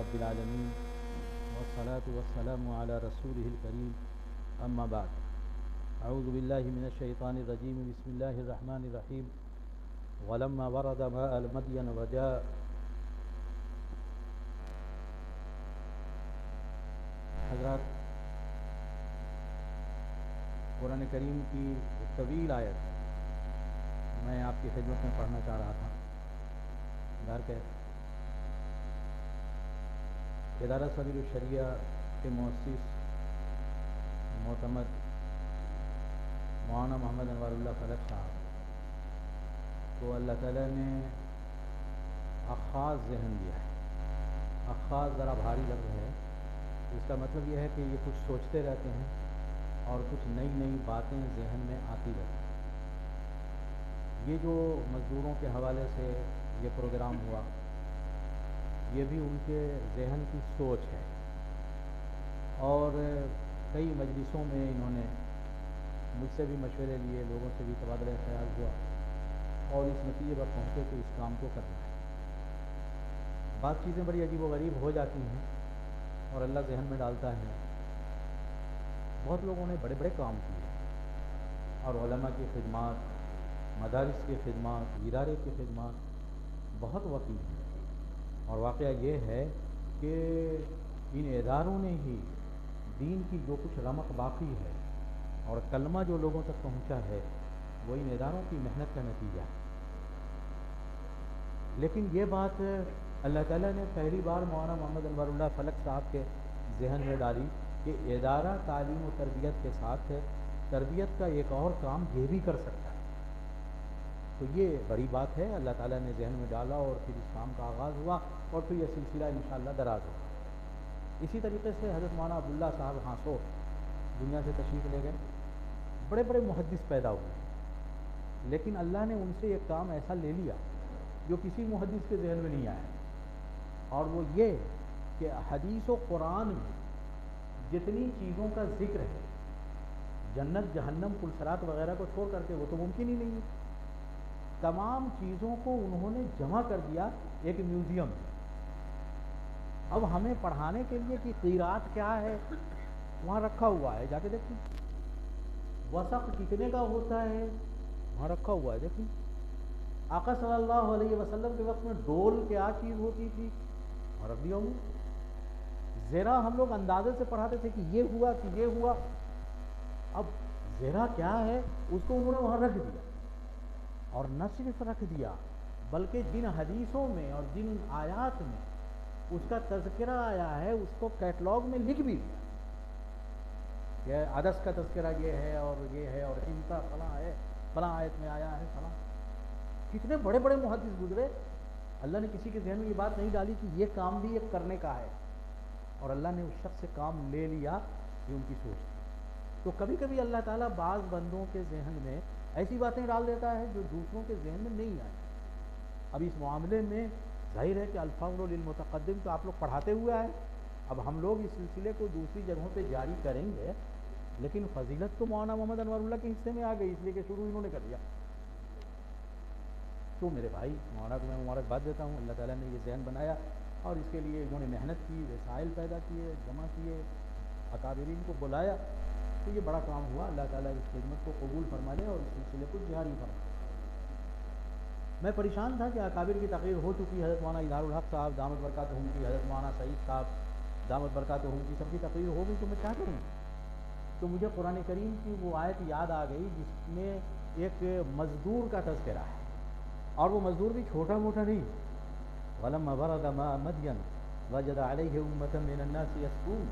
رب العالمين والصلاة والسلام على رسوله الكريم أما بعد أعوذ بالله من الشيطان الرجيم بسم الله الرحمن الرحيم ولما ورد ماء مدين وجاء حضرات قرآن کریم کی ایک طویل آیت میں آپ کی خدمت میں پڑھنا چاہ رہا تھا. گھر کے ادارہ سبیل الشریعہ کے مؤسس معتمد مولانا محمد انوار اللہ فلک صاحب کو اللہ تعالیٰ نے اخاذ ذہن دیا ہے. اخاذ ذرا بھاری لگ رہا ہے. اس کا مطلب یہ ہے کہ یہ کچھ سوچتے رہتے ہیں اور کچھ نئی نئی باتیں ذہن میں آتی رہتی ہیں. یہ جو مزدوروں کے حوالے سے یہ پروگرام ہوا یہ بھی ان کے ذہن کی سوچ ہے اور کئی مجلسوں میں انہوں نے مجھ سے بھی مشورے لیے, لوگوں سے بھی تبادلہ خیال ہوا اور اس نتیجے پر پہنچے کہ اس کام کو کرنا ہے. بعض چیزیں بڑی عجیب و غریب ہو جاتی ہیں اور اللہ ذہن میں ڈالتا ہے. بہت لوگوں نے بڑے بڑے کام کیے اور علماء کی خدمات, مدارس کی خدمات, ادارے کی خدمات بہت وسیع ہیں. اور واقعہ یہ ہے کہ ان اداروں نے ہی دین کی جو کچھ رمق باقی ہے اور کلمہ جو لوگوں تک پہنچا ہے وہ ان اداروں کی محنت کا نتیجہ ہے. لیکن یہ بات اللہ تعالیٰ نے پہلی بار مولانا محمد انوار اللہ فلک صاحب کے ذہن میں ڈالی کہ ادارہ تعلیم و تربیت کے ساتھ تربیت کا ایک اور کام یہ بھی کر سکتا ہے. تو یہ بڑی بات ہے, اللہ تعالیٰ نے ذہن میں ڈالا اور پھر اس کام کا آغاز ہوا اور پھر یہ سلسلہ انشاءاللہ دراز ہوگا. اسی طریقے سے حضرت مولانا عبداللہ صاحب ہانسو دنیا سے تشریف لے گئے. بڑے بڑے محدث پیدا ہوئے لیکن اللہ نے ان سے ایک کام ایسا لے لیا جو کسی محدث کے ذہن میں نہیں آیا, اور وہ یہ کہ حدیث و قرآن میں جتنی چیزوں کا ذکر ہے, جنت جہنم پلسرات وغیرہ کو چھوڑ کر کے, وہ تو ممکن ہی نہیں ہے. تمام چیزوں کو انہوں نے جمع کر دیا ایک میوزیم میں. اب ہمیں پڑھانے کے لیے کہ قیرات کیا ہے وہاں رکھا ہوا ہے, جا کے دیکھیں. وسق کتنے کا ہوتا ہے وہاں رکھا ہوا ہے, دیکھیں. آقا صلی اللہ علیہ وسلم کے وقت میں ڈول کیا چیز ہوتی تھی وہاں رکھ دیا ہوں. زیرہ ہم لوگ اندازے سے پڑھاتے تھے کہ یہ ہوا کہ یہ ہوا. اب زیرہ کیا ہے اس کو انہوں نے وہاں رکھ دیا, اور نہ صرف رکھ دیا بلکہ جن حدیثوں میں اور جن آیات میں اس کا تذکرہ آیا ہے اس کو کیٹلاگ میں لکھ بھی دیا. یہ عدس کا تذکرہ یہ ہے اور یہ ہے اور انتا فلاں ہے, فلاں آیت میں آیا ہے فلاں. کتنے بڑے بڑے محدث گزرے. اللہ نے کسی کے ذہن میں یہ بات نہیں ڈالی کہ یہ کام بھی ایک کرنے کا ہے, اور اللہ نے اس شخص سے کام لے لیا. یہ ان کی سوچ تھی. تو کبھی کبھی اللہ تعالیٰ بعض بندوں کے ذہن میں ایسی باتیں ڈال دیتا ہے جو دوسروں کے ذہن میں نہیں آئی. اب اس معاملے میں ظاہر ہے کہ الفضل للمتقدم تو آپ لوگ پڑھاتے ہوئے آئے. اب ہم لوگ اس سلسلے کو دوسری جگہوں پہ جاری کریں گے, لیکن فضیلت تو مولانا محمد انوار اللہ کے حصے میں آ گئی, اس لیے کہ شروع انہوں نے کر دیا. تو میرے بھائی مولانا کو میں مبارکباد دیتا ہوں. اللہ تعالیٰ نے یہ ذہن بنایا اور اس کے لیے انہوں نے محنت کی, وسائل پیدا کیے, جمع کیے, اکابرین کو بلایا. تو یہ بڑا کام ہوا. اللہ تعالیٰ اس خدمت کو قبول فرما لے اور اس سلسلے کو جاری فرما. میں پریشان تھا کہ اکابر کی تقریر ہو چکی, حضرت مولانا اظہار الحق صاحب دامت برکاتہم کی, حضرت مولانا سعید صاحب دامت برکاتہم کی, سب کی تقریر ہو گئی. تو میں کیا کروں؟ تو مجھے قرآن کریم کی وہ آیت یاد آ گئی جس میں ایک مزدور کا تذکرہ ہے, اور وہ مزدور بھی چھوٹا موٹا نہیں. وَلَمَّا وَرَدَ مَاءَ مَدْيَنَ وَجَدَ عَلَيْهِ أُمَّةً مِّنَ النَّاسِ يَسْقُونَ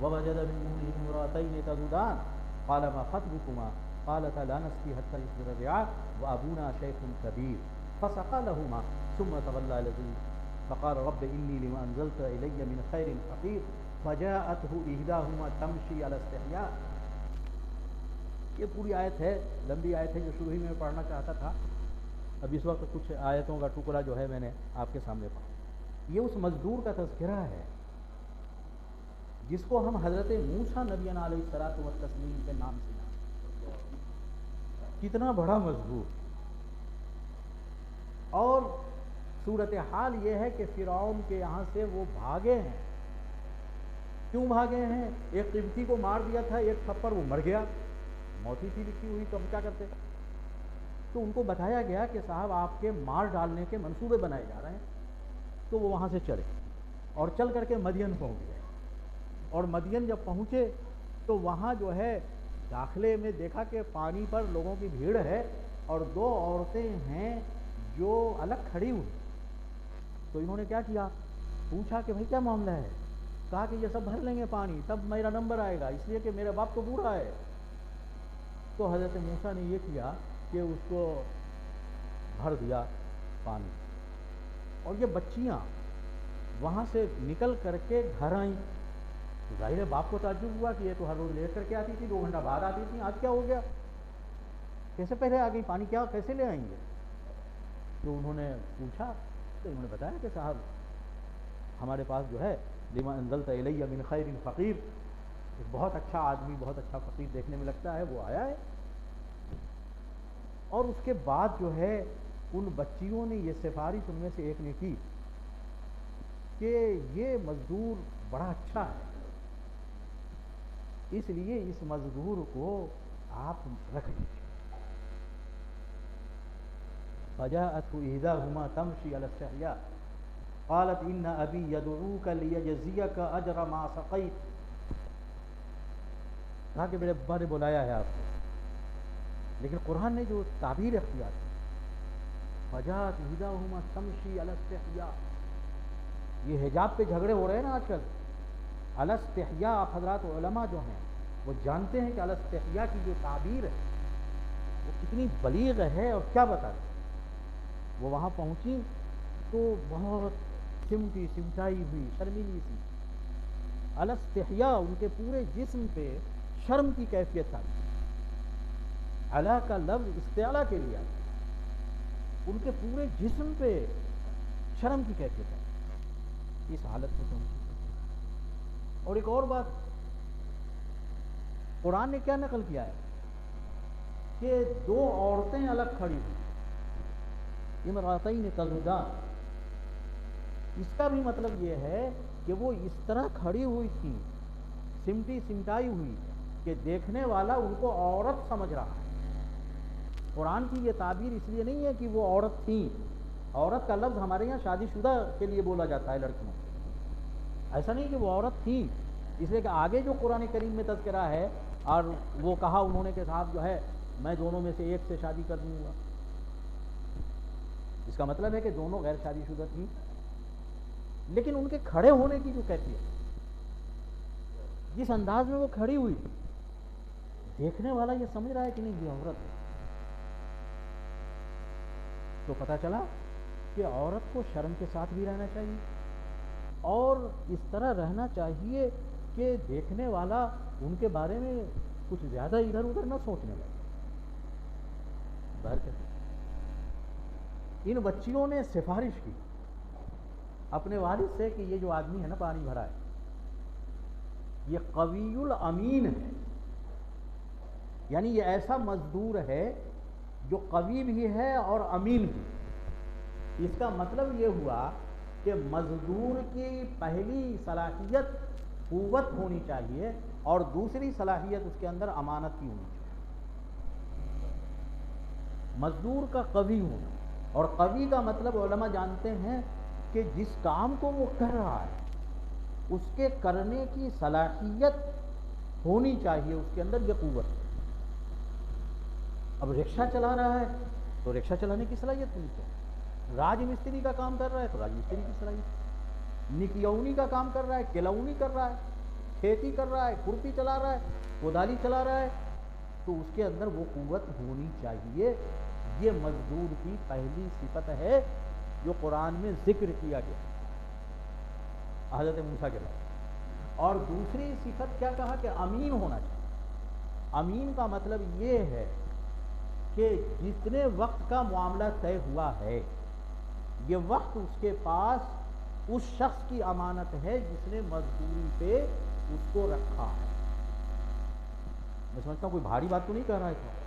وَوَجَدَ مِن دُونِهِمْ امْرَأَتَيْنِ تَذُودَانِ قَالَ مَا خَطْبُكُمَا قَالَتَا لَا نَسْقِي حَتَّى يُصْدِرَ الرِّعَاءُ وَأَبُونَا شَيْخٌ كَبِيرٌ فَسَقَىٰ لَهُمَا ثُمَّ تَوَلَّىٰ إِلَى فَقَالَ رَبِّ إِنِّي لِمَا أَنزَلْتَ إِلَيَّ مِنْ خَيْرٍ فَقِيرٌ فَجَاءَتْهُ إِحْدَاهُمَا تَمْشِي عَلَى اسْتِحْيَاءٍ. یہ پوری آیت ہے, لمبی آیت ہے جو شروع ہی میں پڑھنا چاہتا تھا. اب اس وقت کچھ آیتوں کا ٹکڑا جو ہے میں نے آپ کے سامنے پڑھا. یہ اس مزدور کا تذکرہ ہے جس کو ہم حضرت موسیٰ نبی علیہ الصلوۃ والتسلیم کے نام سے جانتے. کتنا بڑا مزدور, اور صورتحال یہ ہے کہ فرعون کے یہاں سے وہ بھاگے ہیں. کیوں بھاگے ہیں؟ ایک قبطی کو مار دیا تھا، ایک تھپڑ وہ مر گیا، موت ہی تھی لکھی ہوئی، تو ہم کیا کرتے؟ تو ان کو بتایا گیا کہ صاحب آپ کے مار ڈالنے کے منصوبے بنائے جا رہے ہیں. تو وہ وہاں سے چلے اور چل کر کے مدین پہنچ گئے. اور مدین جب پہنچے تو وہاں جو ہے داخلے میں دیکھا کہ پانی پر لوگوں کی بھیڑ ہے اور دو عورتیں ہیں جو الگ کھڑی ہوئی. تو انہوں نے کیا کیا؟ پوچھا کہ بھائی کیا معاملہ ہے؟ کہا کہ یہ سب بھر لیں گے پانی، تب میرا نمبر آئے گا، اس لیے کہ میرا باپ تو بوڑھا ہے. تو حضرت موسیٰ نے یہ کیا کہ اس کو بھر دیا پانی. اور یہ بچیاں وہاں سے نکل کر کے گھر آئیں. ظاہر ہے باپ کو تعجب ہوا کہ یہ تو ہر روز لیٹ کر کے آتی تھی، 2 گھنٹہ بعد آتی تھی، آج کیا ہو گیا؟ کیسے پہلے آ گئی؟ پانی کیا کیسے لے آئیں گے؟ تو انہوں نے پوچھا تو انہوں نے بتایا کہ صاحب ہمارے پاس جو ہے لما انزلت الی من خیر فقیر، ایک بہت اچھا آدمی، بہت اچھا فقیر دیکھنے میں لگتا ہے، وہ آیا ہے. اور اس کے بعد جو ہے ان بچیوں نے یہ سفارش ان میں سے ایک نے کی کہ یہ مزدور بڑا اچھا ہے، اس لیے اس مزدور کو آپ رکھ لیجیے. فجاءته إحداهما تمشي على استحياء قالت إن أبي يدعوك ليجزيك أجر ما سقيت. کہا کہ میرے ابا نے بلایا ہے آپ کو. لیکن قرآن نے جو تعبیر اختیار کی، فجاءت إحداهما تمشي على استحياء، یہ حجاب پہ جھگڑے ہو رہے ہیں نا آج کل. على استحياء، آپ حضرات علماء جو ہیں وہ جانتے ہیں کہ على استحياء کی جو تعبیر ہے وہ کتنی بلیغ ہے اور کیا بتاتے. وہ وہاں پہنچی تو بہت سمٹی سمٹائی ہوئی، شرمیلی سی. علی استحیاء، ان کے پورے جسم پہ شرم کی کیفیت آئی. علا کا لفظ استعلا کے لیے آتا، ان کے پورے جسم پہ شرم کی کیفیت آئی، اس حالت میں پہنچی. اور ایک اور بات قرآن نے کیا نقل کیا ہے کہ 2 عورتیں الگ کھڑی ہوئی، امرأتین تذودان. اس کا بھی مطلب یہ ہے کہ وہ اس طرح کھڑی ہوئی تھی، سمٹی سمٹائی ہوئی، کہ دیکھنے والا ان کو عورت سمجھ رہا ہے. قرآن کی یہ تعبیر اس لیے نہیں ہے کہ وہ عورت تھیں. عورت کا لفظ ہمارے یہاں شادی شدہ کے لیے بولا جاتا ہے لڑکیوں. ایسا نہیں کہ وہ عورت تھیں، اس لیے کہ آگے جو قرآن کریم میں تذکرہ ہے اور وہ کہا انہوں نے کہ صاحب جو ہے میں دونوں میں سے ایک سے شادی کر دوں گا. اس کا مطلب ہے کہ دونوں غیر شادی شدہ تھیں. لیکن ان کے کھڑے ہونے کی جو کیفیت، جس انداز میں وہ کھڑی ہوئی، دیکھنے والا یہ سمجھ رہا ہے کہ نہیں یہ عورت ہے. تو پتہ چلا کہ عورت کو شرم کے ساتھ بھی رہنا چاہیے اور اس طرح رہنا چاہیے کہ دیکھنے والا ان کے بارے میں کچھ زیادہ ادھر ادھر نہ سوچنے لگے. ان بچیوں نے سفارش کی اپنے والد سے کہ یہ جو آدمی ہے نا پانی بھرا ہے، یہ قوی الامین ہے، یعنی یہ ایسا مزدور ہے جو قوی بھی ہے اور امین بھی. اس کا مطلب یہ ہوا کہ مزدور کی پہلی صلاحیت قوت ہونی چاہیے اور دوسری صلاحیت اس کے اندر امانت کی ہونی چاہیے. مزدور کا قوی ہونا، اور قوی کا مطلب علماء جانتے ہیں کہ جس کام کو وہ کر رہا ہے اس کے کرنے کی صلاحیت ہونی چاہیے، اس کے اندر یہ قوت. اب رکشہ چلا رہا ہے تو رکشہ چلانے کی صلاحیت ہونی چاہیے. راج مستری کا کام کر رہا ہے تو راج مستری کی صلاحیت. نکیونی کا کام کر رہا ہے، کلونی کر رہا ہے، کھیتی کر رہا ہے، کھرپی چلا رہا ہے، کودالی چلا رہا ہے، تو اس کے اندر وہ قوت ہونی چاہیے. یہ مزدور کی پہلی صفت ہے جو قرآن میں ذکر کیا گیا حضرت موسیٰ کے بعد. اور دوسری صفت کیا کہا کہ امین ہونا چاہیے. امین کا مطلب یہ ہے کہ جتنے وقت کا معاملہ طے ہوا ہے یہ وقت اس کے پاس اس شخص کی امانت ہے جس نے مزدوری پہ اس کو رکھا ہے. میں سمجھتا ہوں کوئی بھاری بات تو نہیں کہہ رہا ہے.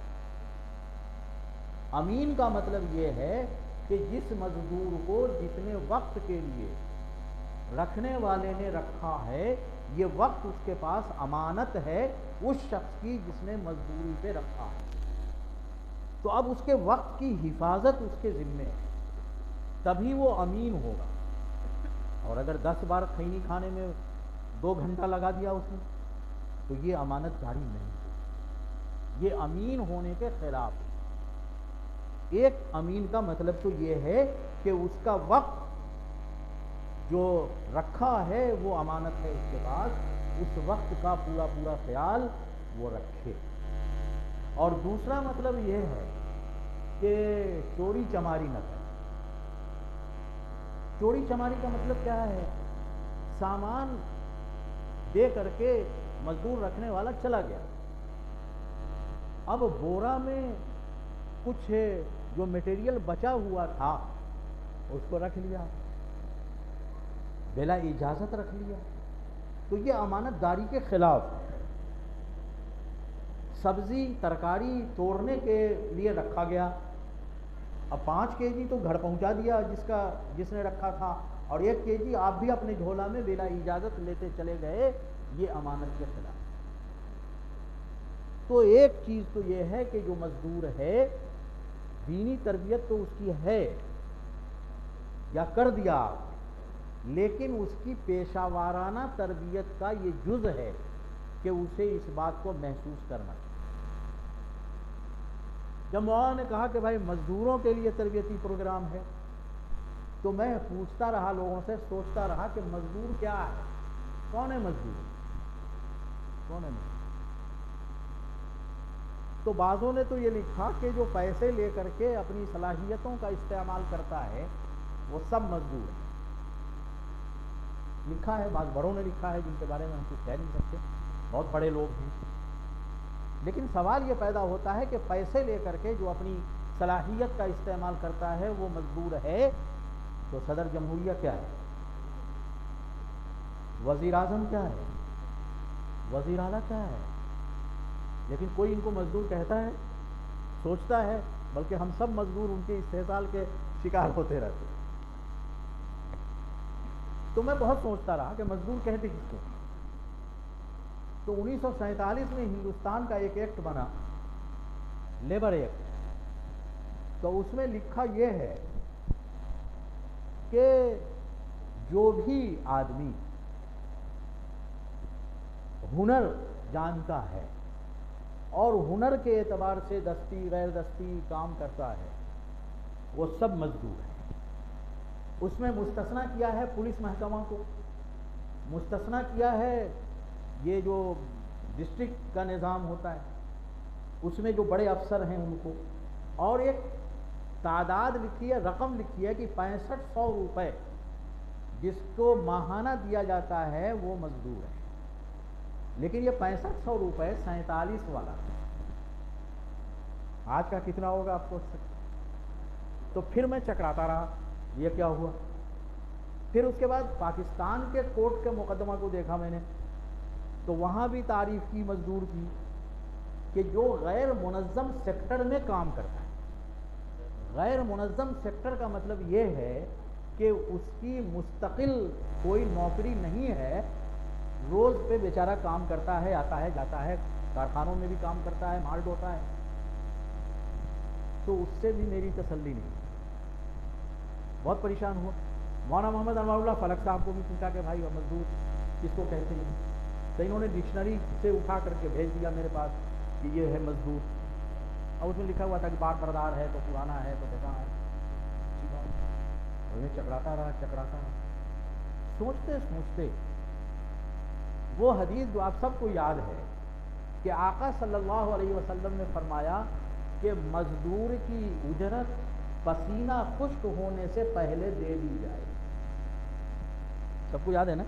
امین کا مطلب یہ ہے کہ جس مزدور کو جتنے وقت کے لیے رکھنے والے نے رکھا ہے، یہ وقت اس کے پاس امانت ہے اس شخص کی جس نے مزدوری پہ رکھا ہے، تو اب اس کے وقت کی حفاظت اس کے ذمے ہے، تبھی وہ امین ہوگا۔ اور اگر 10 بار خیمہ کھانے میں 2 گھنٹہ لگا دیا اس نے تو یہ امانت داری نہیں ہے، یہ امین ہونے کے خلاف ہے۔ ایک امین کا مطلب تو یہ ہے کہ اس کا وقت جو رکھا ہے وہ امانت ہے اس کے پاس، اس وقت کا پورا پورا خیال وہ رکھے۔ اور دوسرا مطلب یہ ہے کہ چوری چماری نہ کرے۔ چوری چماری کا مطلب کیا ہے؟ سامان دے کر کے مزدور رکھنے والا چلا گیا، اب بورا میں کچھ جو میٹیریل بچا ہوا تھا اس کو رکھ لیا، بلا اجازت رکھ لیا، تو یہ امانت داری کے خلاف ہے۔ سبزی ترکاری توڑنے کے لیے رکھا گیا، اب 5 کیجی تو گھر پہنچا دیا جس نے رکھا تھا، اور 1 کیجی آپ بھی اپنے جھولا میں بلا اجازت لیتے چلے گئے، یہ امانت کے خلاف۔ تو ایک چیز تو یہ ہے کہ جو مزدور ہے دینی تربیت تو اس کی ہے یا کر دیا، لیکن اس کی پیشہ وارانہ تربیت کا یہ جز ہے کہ اسے اس بات کو محسوس کرنا چاہیے۔ جب مولانا نے کہا کہ بھائی مزدوروں کے لیے تربیتی پروگرام ہے، تو میں پوچھتا رہا لوگوں سے، سوچتا رہا کہ مزدور کیا ہے، کون ہے مزدور، کون ہے مزدور؟ تو بعضوں نے تو یہ لکھا کہ جو پیسے لے کر کے اپنی صلاحیتوں کا استعمال کرتا ہے وہ سب مزدور ہے، لکھا ہے، بعض بڑوں نے لکھا ہے جن کے بارے میں ہم کچھ کہہ نہیں سکتے، بہت بڑے لوگ ہیں۔ لیکن سوال یہ پیدا ہوتا ہے کہ پیسے لے کر کے جو اپنی صلاحیت کا استعمال کرتا ہے وہ مزدور ہے، تو صدر جمہوریہ کیا ہے، وزیر اعظم کیا ہے، وزیر اعلیٰ کیا ہے؟ لیکن کوئی ان کو مزدور کہتا ہے، سوچتا ہے، بلکہ ہم سب مزدور ان کے استحصال کے شکار ہوتے رہتے ہیں۔ تو میں بہت سوچتا رہا کہ مزدور کہتے کس کو؟ تو 1947 میں ہندوستان کا ایک ایکٹ بنا، لیبر ایکٹ، تو اس میں لکھا یہ ہے کہ جو بھی آدمی ہنر جانتا ہے اور ہنر کے اعتبار سے دستی غیر دستی کام کرتا ہے وہ سب مزدور ہیں۔ اس میں مستثنیٰ کیا ہے پولیس محکمہ کو، مستثنیٰ کیا ہے یہ جو ڈسٹرکٹ کا نظام ہوتا ہے اس میں جو بڑے افسر ہیں ان کو، اور ایک تعداد لکھی ہے، رقم لکھی ہے کہ 6500 روپے جس کو ماہانہ دیا جاتا ہے وہ مزدور ہے۔ لیکن یہ 6500 روپے 47 والا، آج کا کتنا ہوگا آپ سوچ سکتے؟ تو پھر میں چکراتا رہا یہ کیا ہوا۔ پھر اس کے بعد پاکستان کے کورٹ کے مقدمہ کو دیکھا میں نے، تو وہاں بھی تعریف کی مزدور کی کہ جو غیر منظم سیکٹر میں کام کرتا ہے۔ غیر منظم سیکٹر کا مطلب یہ ہے کہ اس کی مستقل کوئی نوکری نہیں ہے، روز پہ بیچارہ کام کرتا ہے، آتا ہے جاتا ہے، کارخانوں میں بھی کام کرتا ہے، مال ڈھوتا ہے، تو اس سے بھی میری تسلی نہیں، بہت پریشان ہوا۔ مولانا محمد انوار اللہ فلک صاحب کو بھی پوچھا کہ بھائی مزدور کس کو کہتے ہیں، تو انہوں نے ڈکشنری سے اٹھا کر کے بھیج دیا میرے پاس کہ یہ ہے مزدور، اور اس میں لکھا ہوا تھا کہ بار بردار ہے تو پرانا ہے تو بیکار ہے، اچھی بات۔ اور میں چکراتا رہا، سوچتے سوچتے وہ حدیث جو آپ سب کو یاد ہے کہ آقا صلی اللہ علیہ وسلم نے فرمایا کہ مزدور کی اجرت پسینہ خشک ہونے سے پہلے دے دی جائے، سب کو یاد ہے نا؟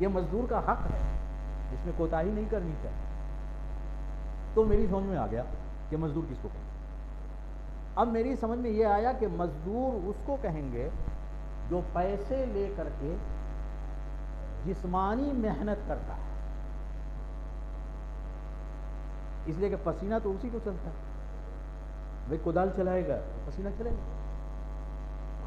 یہ مزدور کا حق ہے، اس میں کوتاہی نہیں کرنی چاہیے۔ تو میری سمجھ میں آ گیا کہ مزدور کس کو کہیں گے۔ اب میری سمجھ میں یہ آیا کہ مزدور اس کو کہیں گے جو پیسے لے کر کے جسمانی محنت کرتا ہے، اس لیے کہ پسینہ تو اسی کو چلتا ہے، بھائی کدال چلائے گا تو پسینہ چلے گا،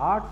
8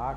8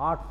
8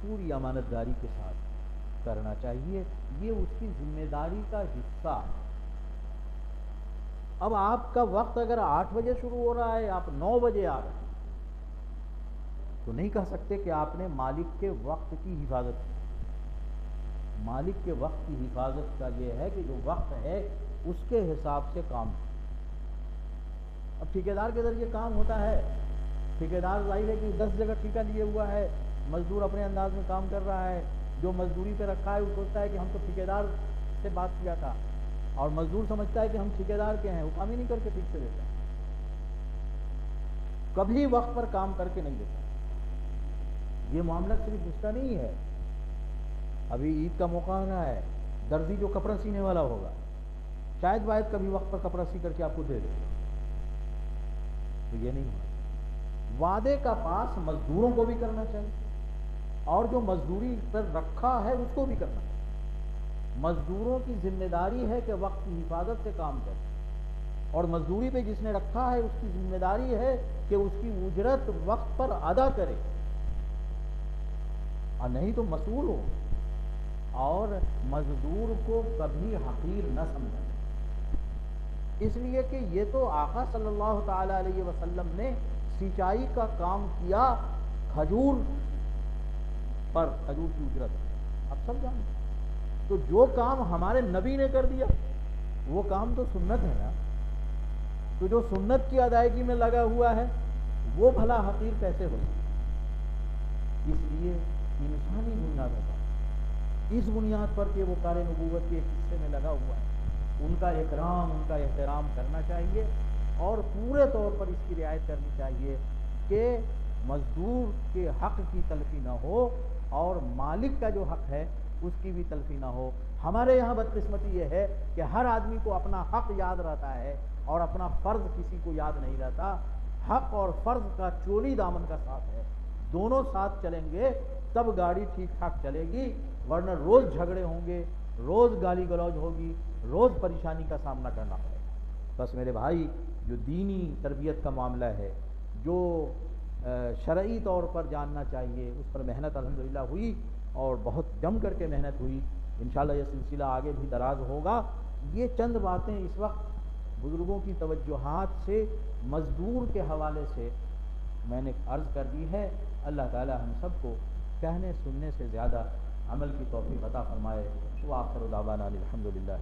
پوری امانت داری کے ساتھ کرنا چاہیے، یہ اس کی ذمہ داری کا حصہ ہے۔ اب آپ کا وقت اگر 8 بجے شروع ہو رہا ہے، آپ 9 بجے آ رہے ہیں، تو نہیں کہہ سکتے کہ آپ نے مالک کے وقت کی حفاظت کی۔ مالک کے وقت کی حفاظت کا یہ ہے کہ جو وقت ہے اس کے حساب سے کام۔ اب ٹھیکیدار کے ذریعے کام ہوتا ہے، ٹھیکیدار ظاہر ہے کہ 10 جگہ ٹھیکہ لیے ہوا ہے، مزدور اپنے انداز میں کام کر رہا ہے، جو مزدوری پہ رکھا ہے وہ سوچتا ہے کہ ہم تو ٹھیکیدار سے بات کیا تھا، اور مزدور سمجھتا ہے کہ ہم ٹھیکیدار کے ہیں، وہ کام ہی نہیں کر کے ٹھیک سے دیتا، کبھی وقت پر کام کر کے نہیں دیتا۔ یہ معاملہ صرف اس کا نہیں ہے، ابھی عید کا موقع آ رہا ہے، درزی جو کپڑا سینے والا ہوگا شاید واحد کبھی وقت پر کپڑا سی کر کے آپ کو دے دے، تو یہ نہیں ہونا۔ وعدے کا پاس مزدوروں کو بھی کرنا چاہیے، اور جو مزدوری پر رکھا ہے اس کو بھی کرنا چاہیے۔ مزدوروں کی ذمہ داری ہے کہ وقت کی حفاظت سے کام کرے، اور مزدوری پہ جس نے رکھا ہے اس کی ذمہ داری ہے کہ اس کی اجرت وقت پر ادا کرے، اور نہیں تو مسئول ہو، اور مزدور کو کبھی حقیر نہ سمجھے، اس لیے کہ یہ تو آقا صلی اللہ تعالی علیہ وسلم نے سینچائی کا کام کیا کھجور پر، کھجور کی اجرت اب سب جانتے ہیں، تو جو کام ہمارے نبی نے کر دیا وہ کام تو سنت ہے نا، تو جو سنت کی ادائیگی میں لگا ہوا ہے وہ بھلا حقیر کیسے ہو؟ اس لیے انسانی بنیاد پر، اس بنیاد پر کہ وہ کار نبوت کے ایک حصے میں لگا ہوا ہے، ان کا اکرام، ان کا احترام کرنا چاہیے، اور پورے طور پر اس کی رعایت کرنی چاہیے کہ مزدور کے حق کی تلفی نہ ہو، اور مالک کا جو حق ہے اس کی بھی تلفی نہ ہو۔ ہمارے یہاں بدقسمتی یہ ہے کہ ہر آدمی کو اپنا حق یاد رہتا ہے اور اپنا فرض کسی کو یاد نہیں رہتا۔ حق اور فرض کا چولی دامن کا ساتھ ہے، دونوں ساتھ چلیں گے تب گاڑی ٹھیک ٹھاک چلے گی، ورنہ روز جھگڑے ہوں گے، روز گالی گلوچ ہوگی، روز پریشانی کا سامنا کرنا پڑے گا۔ بس میرے بھائی، جو دینی تربیت کا معاملہ ہے، جو شرعی طور پر جاننا چاہیے، اس پر محنت الحمدللہ ہوئی، اور بہت جم کر کے محنت ہوئی۔ انشاءاللہ یہ سلسلہ آگے بھی دراز ہوگا۔ یہ چند باتیں اس وقت بزرگوں کی توجہات سے مزدور کے حوالے سے میں نے عرض کر دی ہے۔ اللہ تعالی ہم سب کو کہنے سننے سے زیادہ عمل کی توفیق عطا فرمائے۔ وآخر دعوانا الحمدللہ۔